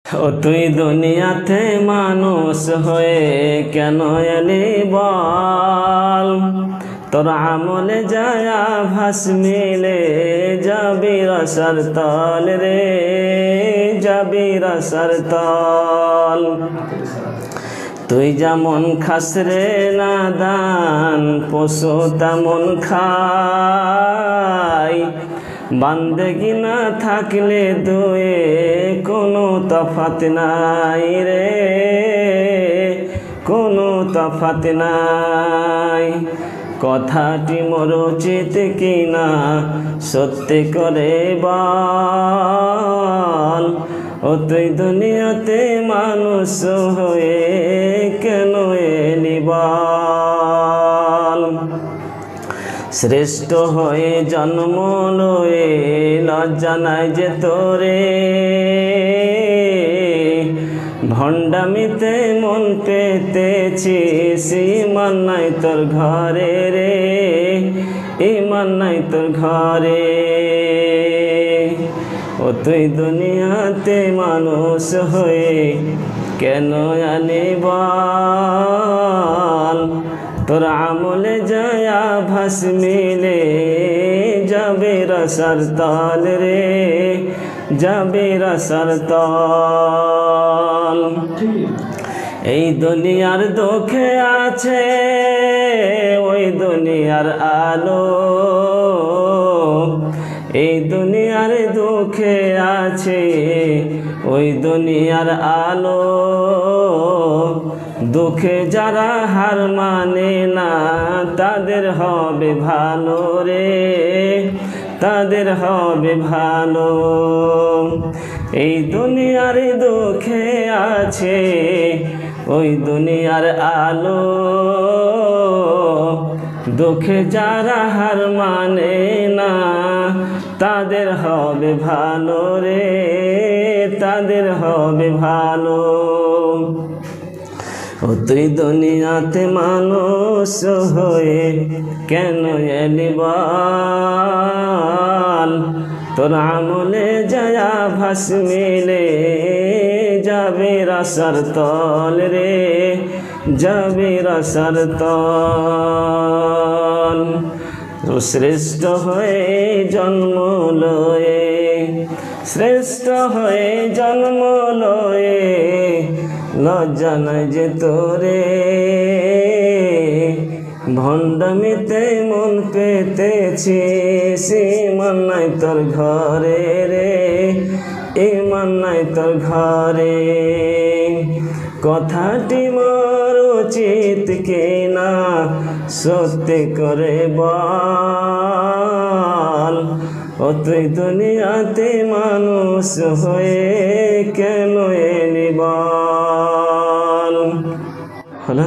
ও তুই দুনিয়াতে মানুষ হয়ে কেন এলি বল, তোর আমলে যায়া ভাস মিলে যাবি রসার তল রে, যাবি রসার তল। তুই যেমন খাস রে নাদান, পশু তেমন খাই, বান্দেগি না থাকলে দুয়ে কোনো তফাত নাই রে, কোনো তফাত নাই। কথাটি মোর উচিত কিনা সত্যি করে বল, ও তুই দুনিয়াতে মানুষ হয়ে কেন এলি বল। শ্রেষ্ঠ হয়ে জন্ম লয়ে লজ্জা নাই যে তোরে, ভণ্ডামিতে মন পেতেছিস, ইমান নাই তোর ঘরে রে, ইমান নাই তোর ঘরে। ও তুই দুনিয়াতে মানুষ হয়ে কেন আলি বল, তোর আমলে যায়া ভাস মিলে যাবে রসার তল রে, যাবে রসার তল। এই দুনিয়ার দুঃখে আছে ওই দুনিয়ার আলো, এই দুনিয়ার দুঃখে আছে ওই দুনিয়ার আলো। দুঃখে যারা হার মানে না তাদের হবে ভালো রে, তাদের হবে ভালো। এই দুনিয়ার দুঃখে আছে ওই দুনিয়ার আলো, দুঃখে যারা হার মানে না তাদের হবে ভালো রে, তাদের হবে ভালো। ও তুই দুনিয়াতে মানুষ হয়ে কেন এলি বল, তোর আমলে যায়া ভাস মিলে যাবে রসার তল রে, যাবে রসার তল। শ্রেষ্ঠ হয়ে জন্ম লয়ে, শ্রেষ্ঠ হয়ে জন্ম লয়ে লজ্জা নাই যে তোরে, ভণ্ডামিতে মন পেতেছিস, ইমান নাই তোর ঘরে রে, ইমান নাই তোর ঘরে। কথাটি মোর উচিত কিনা সত্যি করে বল, ও তুই দুনিয়াতে মানুষ হয়ে কেন এলি বল। হলো।